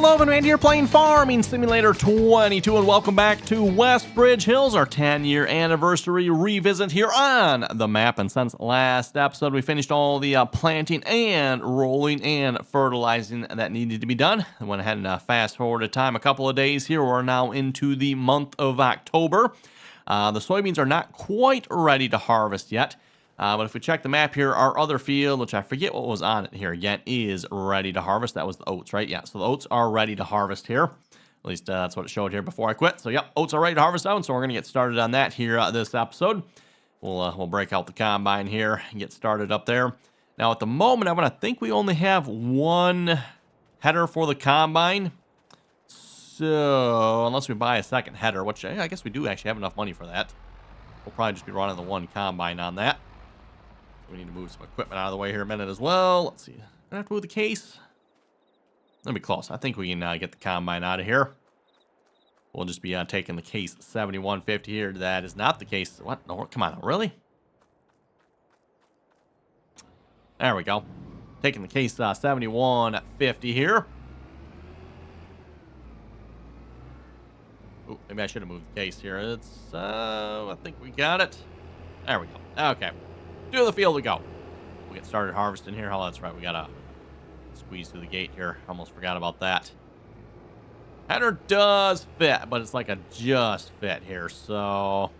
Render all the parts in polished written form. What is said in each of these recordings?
Hello, and here playing Farming Simulator 22, and welcome back to Westbridge Hills, our 10-year anniversary revisit here on the map. And since last episode, we finished all the planting and rolling and fertilizing that needed to be done. I went ahead and fast-forwarded time a couple of days here. We're now into the month of October. The soybeans are not quite ready to harvest yet. But if we check the map here, our other field, which I forget what was on it here again, is ready to harvest. That was the oats, right? Yeah, so the oats are ready to harvest here. At least that's what it showed here before I quit. So, yep, oats are ready to harvest out, so we're going to get started on that here this episode. We'll break out the combine here and get started up there. Now, at the moment, I'm going to think we only have one header for the combine. So, unless we buy a second header, which I guess we do actually have enough money for that. We'll probably just be running the one combine on that. We need to move some equipment out of the way here a minute as well. Let's see. I have to move the case. That'll be close. I think we can get the combine out of here. We'll just be taking the case 7150 here. That is not the case. What? No, come on. Really? There we go. Taking the case 7150 here. Ooh, maybe I should have moved the case here. It's, I think we got it. There we go. Okay. To the field we go. We'll get started harvesting here. Oh, that's right. We got to squeeze through the gate here. Almost forgot about that. Header does fit, but it's like a just fit here. So,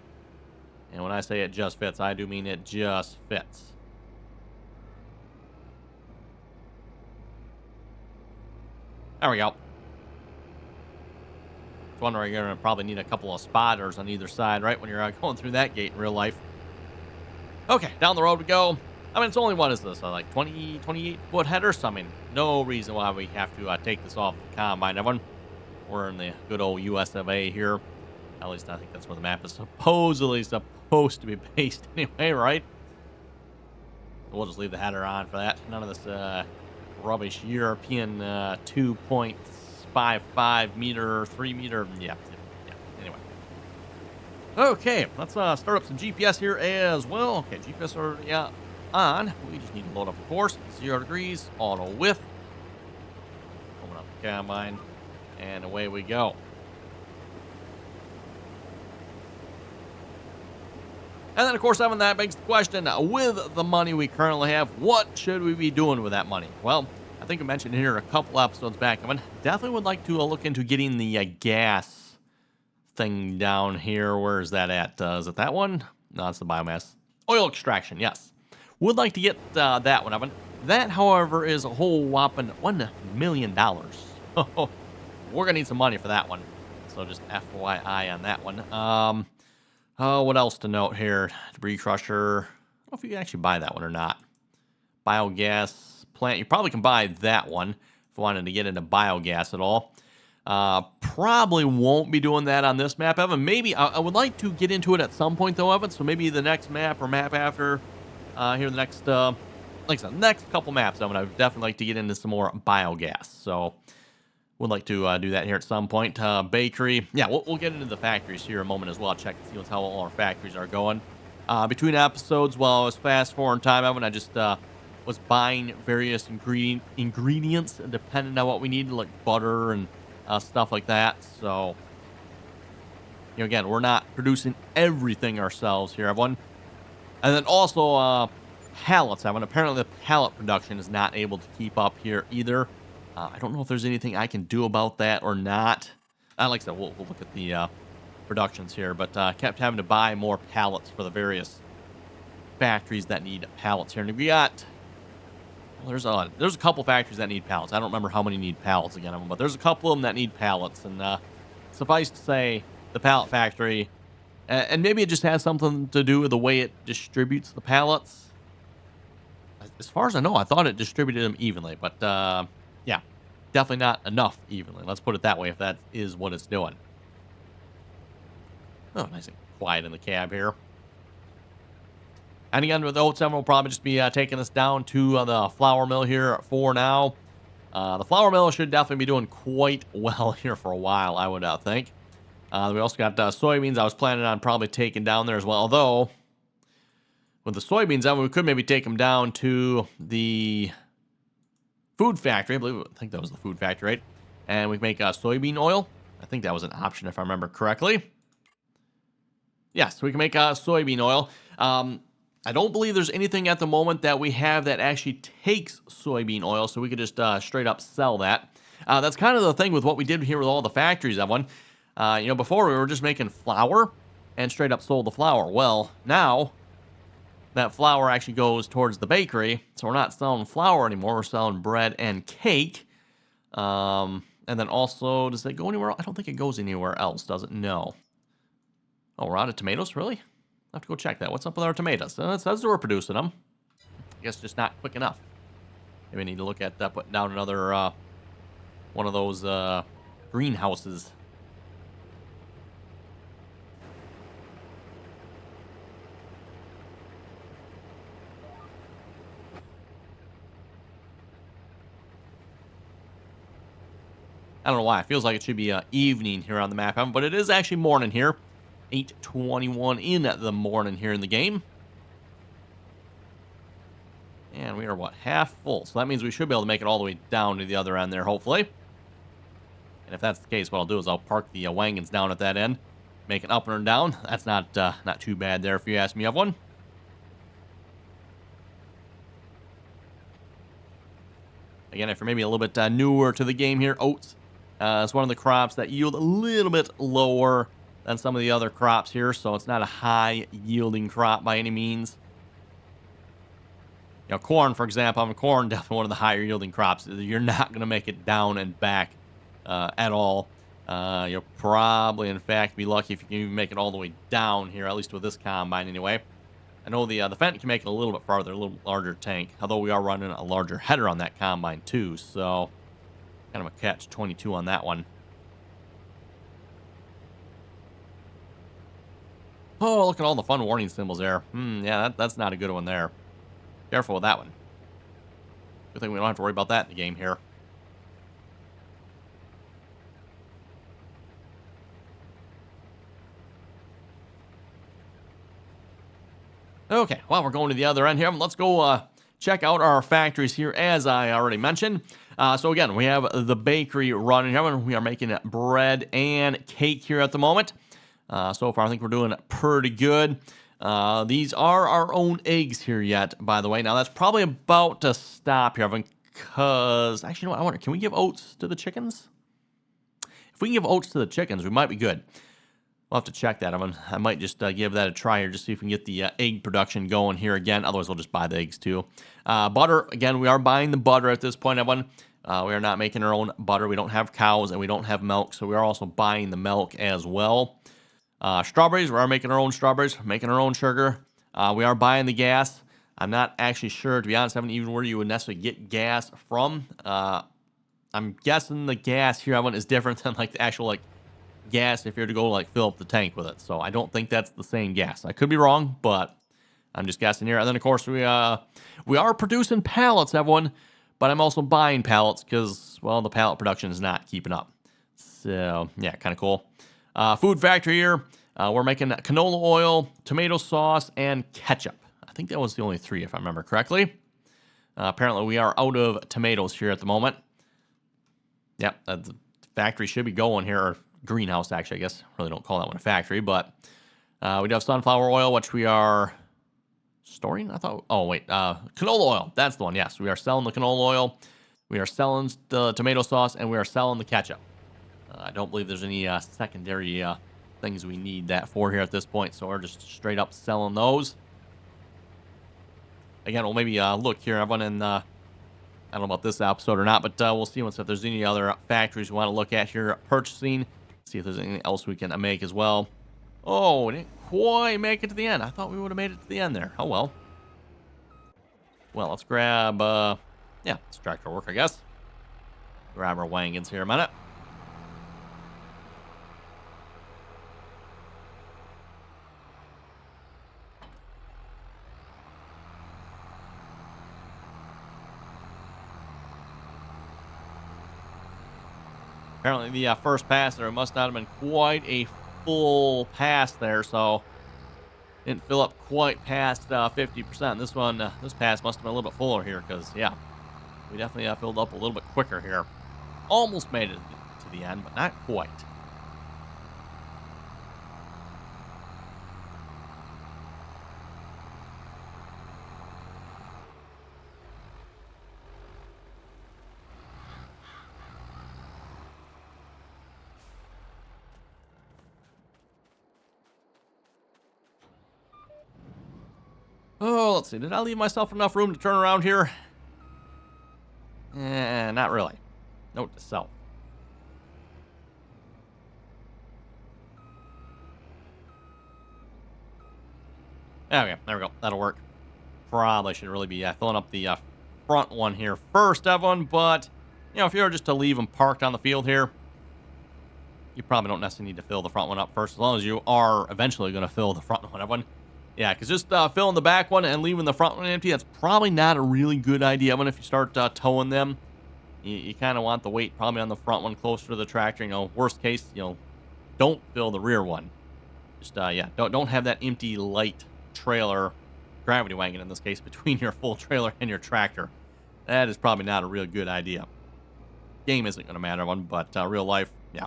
and when I say it just fits, I do mean it just fits. There we go. I was wondering, you're going to probably need a couple of spotters on either side, right, when you're going through that gate in real life. Okay, down the road we go. I mean, it's only, what is this, like 28-foot header? So, I mean, no reason why we have to take this off the combine. Everyone, we're in the good old US of A here. At least I think that's where the map is supposedly supposed to be based anyway, right? So we'll just leave the header on for that. None of this rubbish European 2.55 meter, 3 meter, yeah. Anyway. Okay, let's start up some GPS here as well. Okay, GPS are on. We just need to load up a course. 0 degrees, auto width. Open up the combine, and away we go. And then, of course, Evan, that begs the question, with the money we currently have, what should we be doing with that money? Well, I think I mentioned here a couple episodes back, Evan, definitely would like to look into getting the gas thing down here. Where is that at? Is it that one? No, it's the biomass. Oil extraction, yes. Would like to get that one, Evan. That, however, is a whole whopping $1 million. We're going to need some money for that one. So just FYI on that one. What else to note here? Debris crusher. I don't know if you can actually buy that one or not. Biogas plant. You probably can buy that one if you wanted to get into biogas at all. Probably won't be doing that on this map, Evan. Maybe I would like to get into it at some point, though, Evan. So maybe the next map or map after here, the next, like I said, next couple maps, Evan. I would definitely like to get into some more biogas. So would like to do that here at some point. Bakery, yeah, we'll get into the factories here in a moment as well. Check and see how all our factories are going. Between episodes, while I was fast forwarding time, Evan, I just was buying various ingredients depending on what we needed, like butter and stuff like that. So, again, we're not producing everything ourselves here, everyone. And then also pallets, Evan. Apparently the pallet production is not able to keep up here either. I don't know if there's anything I can do about that or not. Like I said, we'll look at the productions here, but kept having to buy more pallets for the various factories that need pallets here. And we got, well, there's a couple factories that need pallets. I don't remember how many need pallets again, but there's a couple of them that need pallets. And suffice to say, the pallet factory, and maybe it just has something to do with the way it distributes the pallets. As far as I know, I thought it distributed them evenly, but yeah, definitely not enough evenly. Let's put it that way, if that is what it's doing. Oh, nice and quiet in the cab here. And again, with the oats, we'll probably just be taking this down to the flour mill here for now. The flour mill should definitely be doing quite well here for a while, I would think. We also got soybeans I was planning on probably taking down there as well. Although, with the soybeans, we could maybe take them down to the food factory. I think that was the food factory, right? And we can make soybean oil. I think that was an option if I remember correctly. Yes, we can make soybean oil. I don't believe there's anything at the moment that we have that actually takes soybean oil, so we could just straight up sell that. That's kind of the thing with what we did here with all the factories, everyone. Before we were just making flour and straight up sold the flour. Well, now that flour actually goes towards the bakery, so we're not selling flour anymore. We're selling bread and cake. And then also, does it go anywhere? I don't think it goes anywhere else, does it? No. Oh, we're out of tomatoes? Really? I'll have to go check that. What's up with our tomatoes? It says that we're producing them. I guess just not quick enough. Maybe we need to look at putting down another one of those greenhouses. I don't know why. It feels like it should be evening here on the map, but it is actually morning here. 8:21 in the morning here in the game. And we are, what, half full. So that means we should be able to make it all the way down to the other end there, hopefully. And if that's the case, what I'll do is I'll park the wagons down at that end. Make it up and down. That's not too bad there if you ask me of one. Again, if you're maybe a little bit newer to the game here, oats is one of the crops that yield a little bit lower than some of the other crops here, so it's not a high yielding crop by any means. Corn, for example, corn definitely one of the higher yielding crops. You're not going to make it down and back at all. You'll probably, in fact, be lucky if you can even make it all the way down here, at least with this combine anyway. I know the Fenton can make it a little bit farther, a little larger tank, although we are running a larger header on that combine too, so kind of a catch-22 on that one. Oh, look at all the fun warning symbols there. Yeah, that's not a good one there. Careful with that one. Good thing we don't have to worry about that in the game here. Okay, well, we're going to the other end here. Let's go check out our factories here, as I already mentioned. So again, we have the bakery running here. We are making bread and cake here at the moment. So far, I think we're doing pretty good. These are our own eggs here yet, by the way. Now, that's probably about to stop here, because... Actually, you know what? I wonder, can we give oats to the chickens? If we can give oats to the chickens, we might be good. We'll have to check that. I might just give that a try here, just see if we can get the egg production going here again. Otherwise, we'll just buy the eggs, too. Butter, again, we are buying the butter at this point, everyone. We are not making our own butter. We don't have cows, and we don't have milk, so we are also buying the milk as well. Strawberries, we are making our own strawberries, making our own sugar. We are buying the gas. I'm not actually sure, to be honest, I haven't even where you would necessarily get gas from. I'm guessing the gas here is different than like the actual gas if you're to go fill up the tank with it. So I don't think that's the same gas. I could be wrong, but I'm just guessing here. And then of course we are producing pallets, everyone, but I'm also buying pallets because, well, the pallet production is not keeping up. So yeah, kind of cool. Food factory here. We're making canola oil, tomato sauce, and ketchup. I think that was the only three, if I remember correctly. Apparently, we are out of tomatoes here at the moment. Yep, the factory should be going here, or greenhouse, actually, I guess. Really don't call that one a factory, but we do have sunflower oil, which we are storing, I thought. Oh, wait, canola oil. That's the one, yes. We are selling the canola oil. We are selling the tomato sauce, and we are selling the ketchup. I don't believe there's any secondary things we need that for here at this point, so we're just straight up selling those. Again, we'll maybe look here, everyone, and I don't know about this episode or not, but we'll see if there's any other factories we want to look at here purchasing. See if there's anything else we can make as well. Oh, we didn't quite make it to the end. I thought we would have made it to the end there. Oh, well. Well, let's grab, yeah, let's tractor work, I guess. Grab our wagons here a minute. Apparently the first pass there must not have been quite a full pass there, so didn't fill up quite past 50%. This one, this pass must have been a little bit fuller here, because yeah, we definitely filled up a little bit quicker here. Almost made it to the end, but not quite. Oh, let's see. Did I leave myself enough room to turn around here? Not really. Note to self. Okay, there we go. That'll work. Probably should really be filling up the front one here first, everyone. But, you know, if you were just to leave them parked on the field here, you probably don't necessarily need to fill the front one up first, as long as you are eventually going to fill the front one, everyone. Yeah, because just filling the back one and leaving the front one empty, that's probably not a really good idea. When if you start towing them, you kind of want the weight probably on the front one closer to the tractor. You know, worst case, you know, don't fill the rear one. Just, yeah, don't have that empty light trailer, gravity wagon in this case, between your full trailer and your tractor. That is probably not a real good idea. Game isn't going to matter one, but real life, yeah.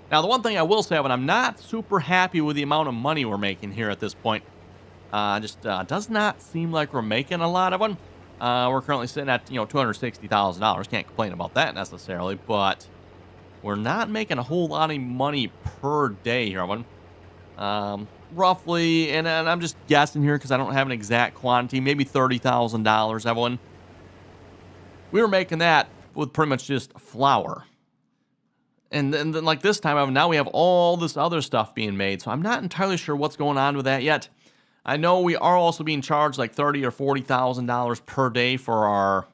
Now, the one thing I will say, when I'm not super happy with the amount of money we're making here at this point, just does not seem like we're making a lot of them. We're currently sitting at, you know, $260,000. Can't complain about that necessarily, but we're not making a whole lot of money per day here, everyone. Roughly, and I'm just guessing here because I don't have an exact quantity, maybe $30,000, everyone. We were making that with pretty much just flour. And then like this time, now we have all this other stuff being made, so I'm not entirely sure what's going on with that yet. I know we are also being charged like $30,000 or $40,000 per day for our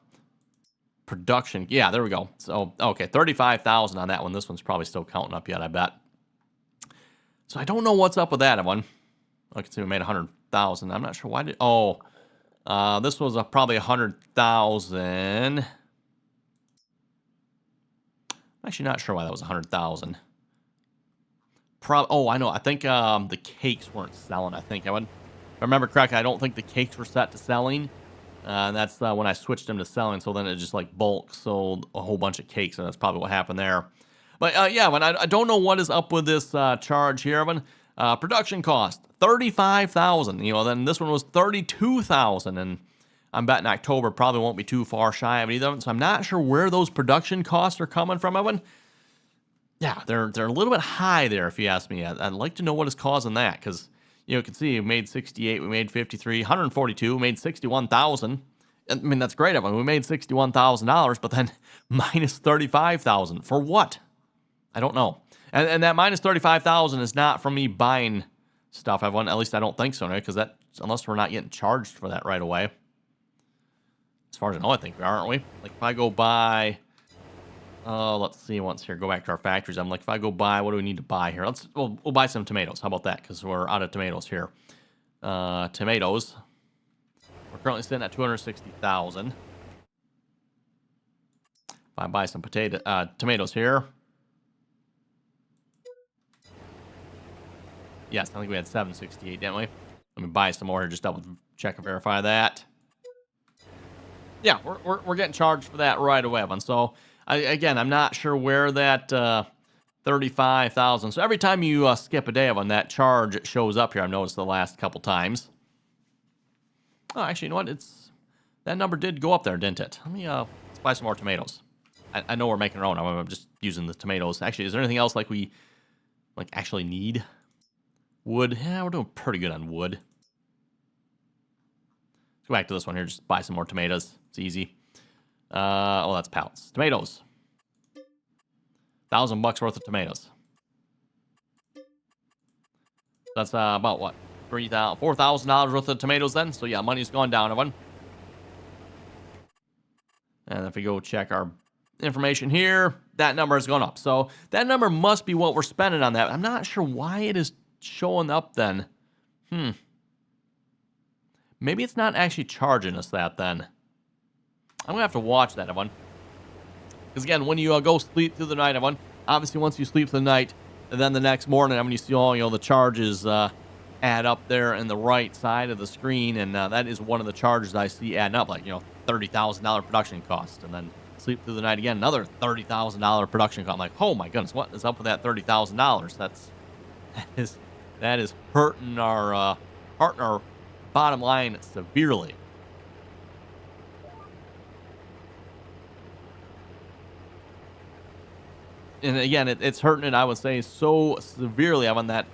production. Yeah, there we go. So, okay, $35,000 on that one. This one's probably still counting up yet, I bet. So I don't know what's up with that one. I can see we made $100,000. I'm not sure why did. Oh, this was probably $100,000. I'm actually not sure why that was $100,000. Oh, I know. I think the cakes weren't selling. I think if I remember correctly, I don't think the cakes were set to selling. That's when I switched them to selling. So then it just like bulk sold a whole bunch of cakes, and that's probably what happened there. But yeah, I don't know what is up with this charge here, Evan. Production cost $35,000. You know, then this one was $32,000, and I'm betting October probably won't be too far shy of either. So I'm not sure where those production costs are coming from, Evan. Yeah, they're a little bit high there, if you ask me. I'd like to know what is causing that, because you know, you can see we made 68, we made 53, 142, we made 61,000. I mean, that's great, Evan. We made $61,000, but then minus 35,000 for what? I don't know. And that minus 35,000 is not from me buying stuff, Evan. At least I don't think so, right? Because that, unless we're not getting charged for that right away. As far as I know, I think we are, aren't we? Like, if I go buy, let's see once here, go back to our factories. I'm like, if I go buy, what do we need to buy here? We'll buy some tomatoes. How about that? Because we're out of tomatoes here. Tomatoes. We're currently sitting at 260,000. If I buy some tomatoes here. Yes, I think we had 768, didn't we? Let me buy some more here, just double check and verify that. Yeah, we're getting charged for that right away, Evan. So, again, I'm not sure where that 35,000. So every time you skip a day, Evan, that charge shows up here. I've noticed the last couple times. Oh, actually, you know what? That number did go up there, didn't it? Let me let's buy some more tomatoes. I know we're making our own. I'm just using the tomatoes. Actually, is there anything else we actually need? Wood. Yeah, we're doing pretty good on wood. Let's go back to this one here. Just buy some more tomatoes. It's easy. Oh, that's pallets. Tomatoes. $1,000 worth of tomatoes. That's about what? $4,000 worth of tomatoes then. So yeah, money's gone down, everyone. And if we go check our information here, that number has gone up. So that number must be what we're spending on that. I'm not sure why it is showing up then. Maybe it's not actually charging us that then. I'm going to have to watch that, everyone. Because again, when you go sleep through the night, everyone, obviously once you sleep through the night, and then the next morning, when you see all, the charges add up there in the right side of the screen, and that is one of the charges I see adding up, like, $30,000 production cost, and then sleep through the night again, another $30,000 production cost. I'm like, oh my goodness, what is up with that $30,000? That is hurting our bottom line severely. And again, it's hurting it, I would say, so severely on that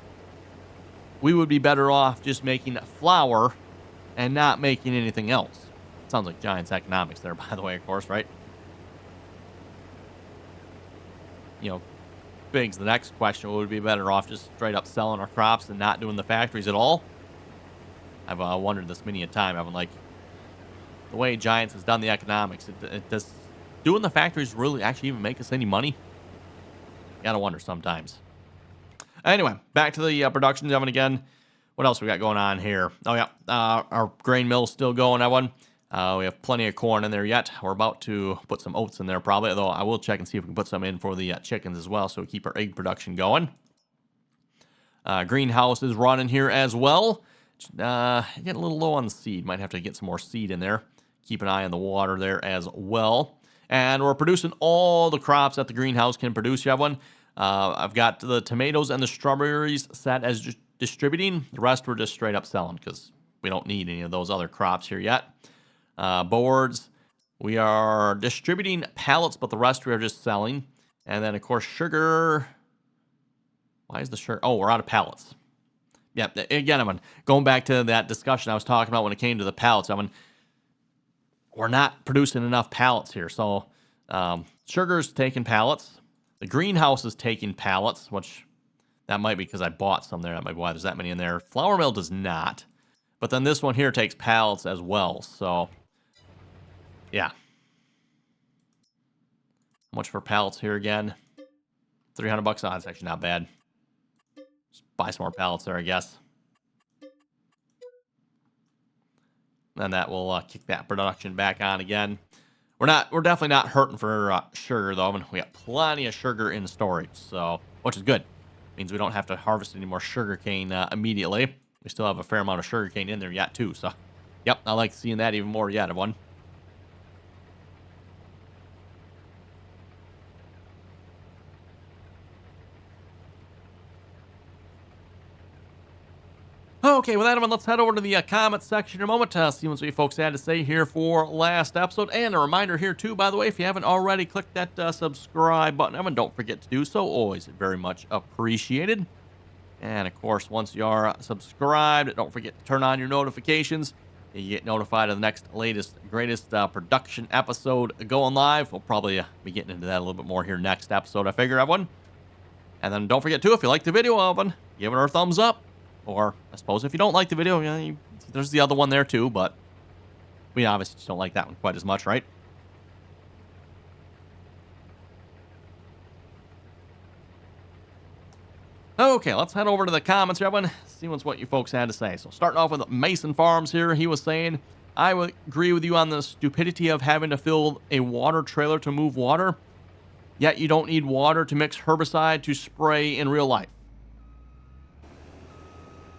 we would be better off just making flour and not making anything else. Sounds like Giants economics there, by the way, of course, right? Begs the next question, would we be better off just straight up selling our crops and not doing the factories at all? I've wondered this many a time. I've been like, the way Giants has done the economics, does doing the factories really actually even make us any money? Gotta wonder sometimes. Anyway, back to the production oven again. What else we got going on here? Oh, yeah. Our grain mill's still going, everyone. We have plenty of corn in there yet. We're about to put some oats in there probably, although I will check and see if we can put some in for the chickens as well, so we keep our egg production going. Greenhouse is running here as well. Getting a little low on the seed. Might have to get some more seed in there. Keep an eye on the water there as well. And we're producing all the crops that the greenhouse can produce, everyone. I've got the tomatoes and the strawberries set as distributing. The rest we're just straight up selling because we don't need any of those other crops here yet. Boards, we are distributing pallets, but the rest we are just selling. And then, of course, sugar. Why is the sugar? Oh, we're out of pallets. Yeah, again, I'm going back to that discussion I was talking about when it came to the pallets. We're not producing enough pallets here. So sugar's taking pallets. The greenhouse is taking pallets, which that might be because I bought some there. That might be why there's that many in there. Flour mill does not. But then this one here takes pallets as well. So, yeah. How much for pallets here again? $300. Oh, that's actually not bad. Just buy some more pallets there, I guess. And that will kick that production back on again. We're definitely not hurting for sugar though. We got plenty of sugar in storage, so which is good. Means we don't have to harvest any more sugar cane immediately. We still have a fair amount of sugar cane in there yet too. So, yep, I like seeing that even more yet, everyone. Okay, with that, everyone, let's head over to the comment section in a moment to see what you folks had to say here for last episode. And a reminder here, too, by the way, if you haven't already, click that subscribe button. Everyone, don't forget to do so. Always very much appreciated. And, of course, once you are subscribed, don't forget to turn on your notifications. You get notified of the next, latest, greatest production episode going live. We'll probably be getting into that a little bit more here next episode, I figure, everyone. And then don't forget, too, if you like the video, everyone, give it a thumbs up. Or, I suppose, if you don't like the video, there's the other one there, too, but we obviously just don't like that one quite as much, right? Okay, let's head over to the comments, everyone. See what you folks had to say. So, starting off with Mason Farms here, he was saying, I would agree with you on the stupidity of having to fill a water trailer to move water, yet you don't need water to mix herbicide to spray in real life.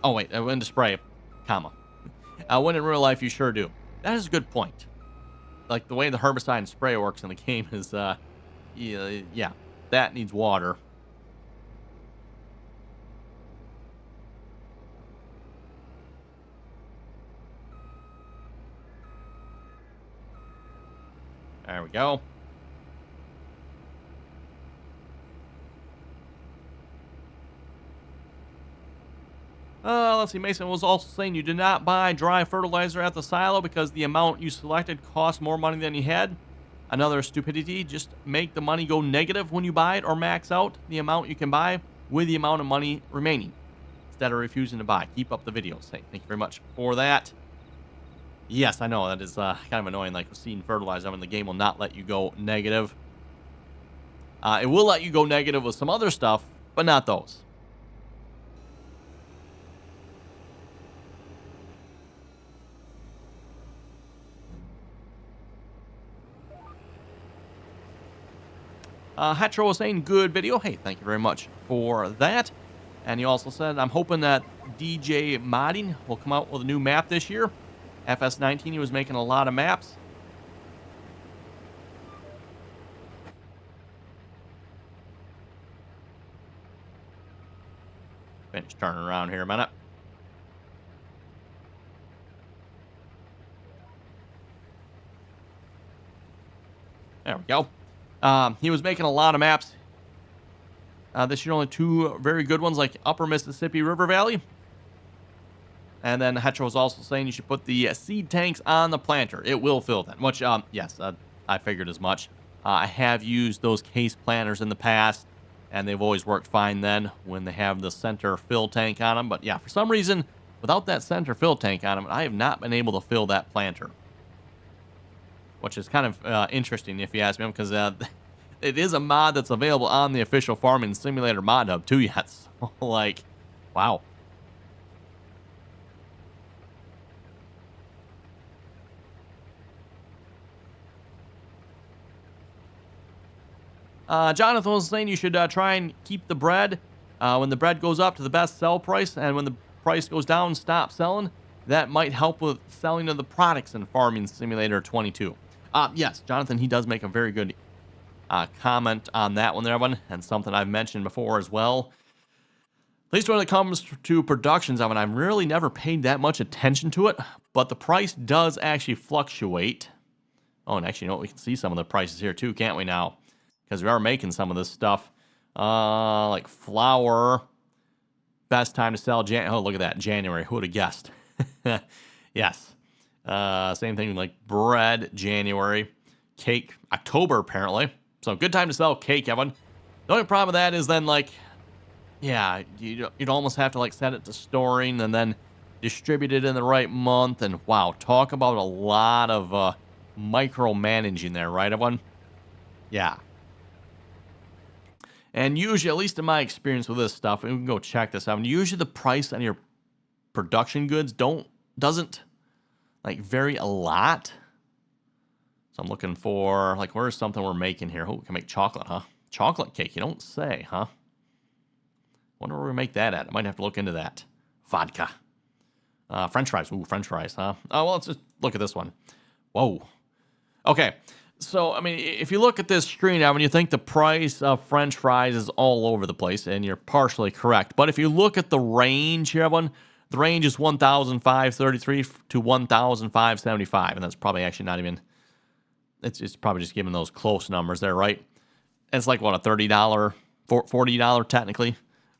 Oh, wait, when to spray, comma. When in real life, you sure do. That is a good point. Like, the way the herbicide and spray works in the game is, yeah, that needs water. There we go. Let's see. Mason was also saying you did not buy dry fertilizer at the silo because the amount you selected cost more money than you had. Another stupidity, just make the money go negative when you buy it or max out the amount you can buy with the amount of money remaining instead of refusing to buy. Keep up the videos. Hey, thank you very much for that. Yes, I know that is kind of annoying. Like with seed fertilizer, I mean, the game will not let you go negative. It will let you go negative with some other stuff, but not those. Hatro was saying good video. Hey, thank you very much for that. And he also said, I'm hoping that DJ Modding will come out with a new map this year. FS19, he was making a lot of maps. Finish turning around here a minute. There we go. He was making a lot of maps. This year, only 2 very good ones, like Upper Mississippi River Valley. And then Hetcher was also saying you should put the seed tanks on the planter. It will fill them, which, yes, I figured as much. I have used those case planters in the past, and they've always worked fine then when they have the center fill tank on them. But yeah, for some reason, without that center fill tank on them, I have not been able to fill that planter. Which is kind of interesting if you ask me, because it is a mod that's available on the official Farming Simulator mod hub too yet. So, like, wow. Jonathan was saying you should try and keep the bread. When the bread goes up to the best sell price, and when the price goes down, stop selling. That might help with selling of the products in Farming Simulator 22. Yes, Jonathan, he does make a very good comment on that one there, everyone, and something I've mentioned before as well. At least when it comes to productions of it, I've really never paid that much attention to it, but the price does actually fluctuate. Oh, and actually, you know what? We can see some of the prices here too, can't we now? Because we are making some of this stuff. Like flour. Best time to sell. Oh, look at that. January. Who would have guessed? Yes. Same thing like bread, January. Cake, October, apparently. So good time to sell cake, Evan. The only problem with that is then, like, yeah, you'd almost have to, like, set it to storing and then distribute it in the right month. And, wow, talk about a lot of micromanaging there, right, Evan? Yeah. And usually, at least in my experience with this stuff, and we can go check this out, usually the price on your production goods doesn't like vary a lot. So I'm looking for, like, where's something we're making here? Oh, we can make chocolate, huh? Chocolate cake, you don't say, huh? Wonder where we make that at. I might have to look into that. Vodka. French fries. Ooh, French fries, huh? Oh, well, let's just look at this one. Whoa. Okay. So, I mean, if you look at this screen now, when you think the price of French fries is all over the place, and you're partially correct. But if you look at the range here, everyone, the range is 1,533 to 1,575, and that's probably actually not even, it's probably just giving those close numbers there, right? It's like, what, a $30, $40 technically,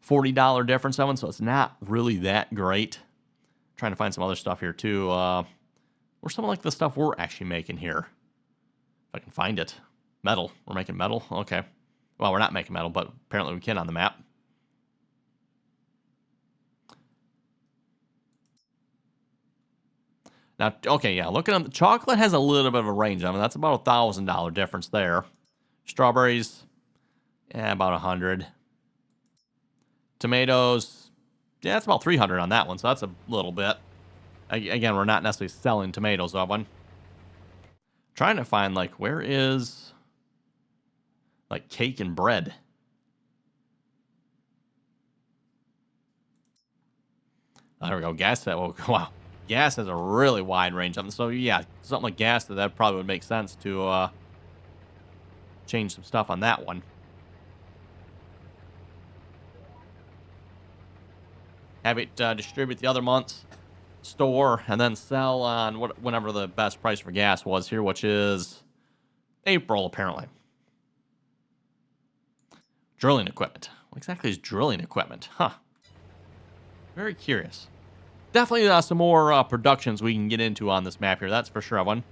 $40 difference, Evan, so it's not really that great. I'm trying to find some other stuff here, too. Where's some of, like, the stuff we're actually making here? If I can find it. Metal. We're making metal? Okay. Well, we're not making metal, but apparently we can on the map. Now, okay, yeah, looking at the chocolate has a little bit of a range. I mean, that's about $1,000 difference there. Strawberries, yeah, about 100. Tomatoes, yeah, it's about 300 on that one, so that's a little bit. Again, we're not necessarily selling tomatoes of one. Trying to find, like, where is, like, cake and bread? There we go. Gas. Oh, wow. Gas has a really wide range. So, yeah, something like gas, that probably would make sense to change some stuff on that one. Have it distribute the other months, store, and then sell on whenever the best price for gas was here, which is April, apparently. Drilling equipment. What exactly is drilling equipment? Huh. Very curious. Definitely some more productions we can get into on this map here. That's for sure, everyone.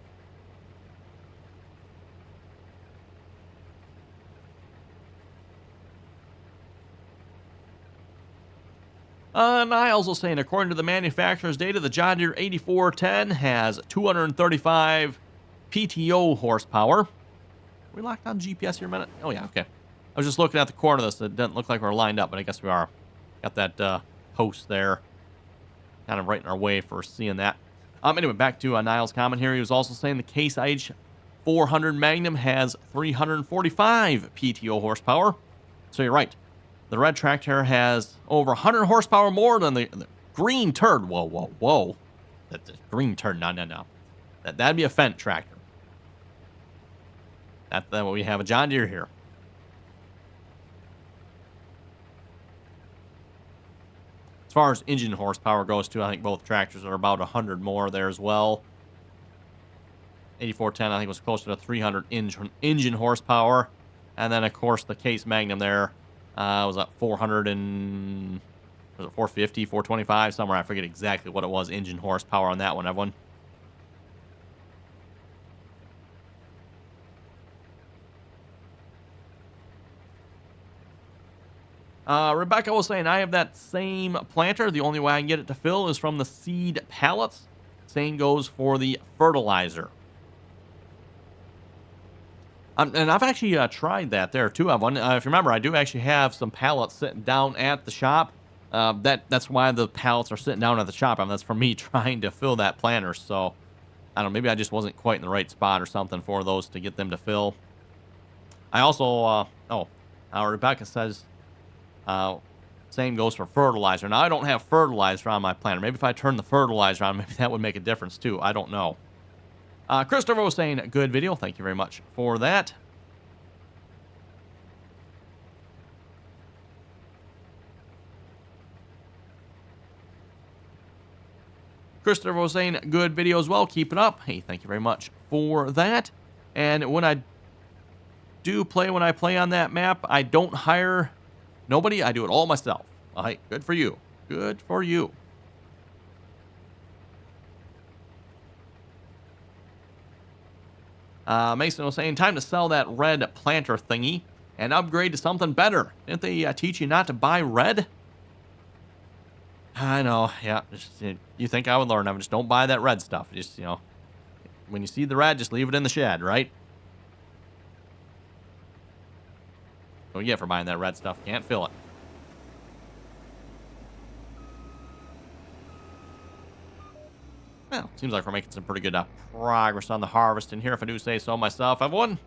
Niles was saying, according to the manufacturer's data, the John Deere 8410 has 235 PTO horsepower. Are we locked on GPS here a minute? Oh, yeah, okay. I was just looking at the corner of this. It doesn't look like we're lined up, but I guess we are. Got that post there. Kind of right in our way for seeing that. Anyway, back to Niles' comment here. He was also saying the Case IH 400 Magnum has 345 PTO horsepower. So you're right. The red tractor has over 100 horsepower more than the green turd. Whoa, whoa, whoa. That's a green turd. No, no, no. That'd be a Fendt tractor. That's what we have a John Deere here. As far as engine horsepower goes, too, I think both tractors are about 100 more there as well. 8410, I think, was closer to 300 engine horsepower. And then, of course, the Case Magnum there was at 400 and... was it 450, 425, somewhere? I forget exactly what it was, engine horsepower on that one, everyone. Rebecca was saying, I have that same planter. The only way I can get it to fill is from the seed pallets. Same goes for the fertilizer. And I've actually tried that there, too. If you remember, I do actually have some pallets sitting down at the shop. That's why the pallets are sitting down at the shop. I mean, that's for me trying to fill that planter. So, I don't know, maybe I just wasn't quite in the right spot or something for those to get them to fill. I also, Rebecca says... same goes for fertilizer. Now, I don't have fertilizer on my planter. Maybe if I turn the fertilizer on, maybe that would make a difference too. I don't know. Christopher was saying, good video. Thank you very much for that. Christopher was saying, good video as well. Keep it up. Hey, thank you very much for that. And when I play on that map, I don't hire... nobody, I do it all myself. All right, good for you. Good for you. Mason was saying, time to sell that red planter thingy and upgrade to something better. Didn't they teach you not to buy red? I know, yeah. You think I would learn. I just don't buy that red stuff. Just, when you see the red, just leave it in the shed, right? What do you get for buying that red stuff? Can't fill it. Well, seems like we're making some pretty good progress on the harvest in here, if I do say so myself, everyone.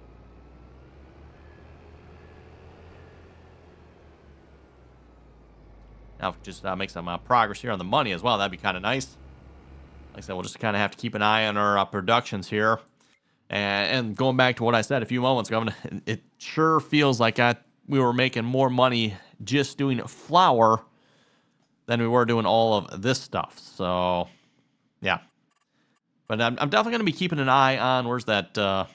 Now, if we just make some progress here on the money as well, that'd be kind of nice. Like I said, we'll just kind of have to keep an eye on our productions here. And going back to what I said a few moments ago, it sure feels like we were making more money just doing flour than we were doing all of this stuff. So, yeah. But I'm definitely going to be keeping an eye on, where's that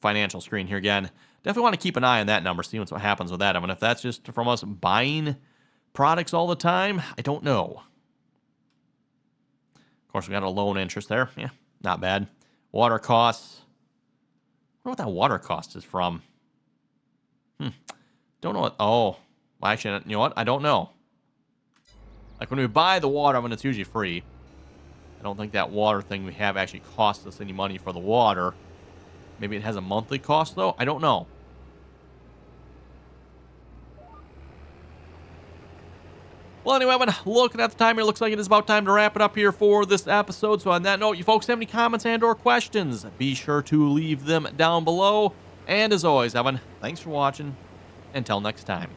financial screen here again? Definitely want to keep an eye on that number, see what happens with that. I mean, if that's just from us buying products all the time, I don't know. Of course, we got a loan interest there. Yeah, not bad. Water costs. I wonder what that water cost is from. Don't know what. Oh, well, actually, you know what? I don't know. Like when we buy the water, when it's usually free. I don't think that water thing we have actually costs us any money for the water. Maybe it has a monthly cost, though? I don't know. Well, anyway, when looking at the time here, looks like it is about time to wrap it up here for this episode. So on that note, you folks have any comments and or questions, be sure to leave them down below. And as always, Evan, thanks for watching. Until next time.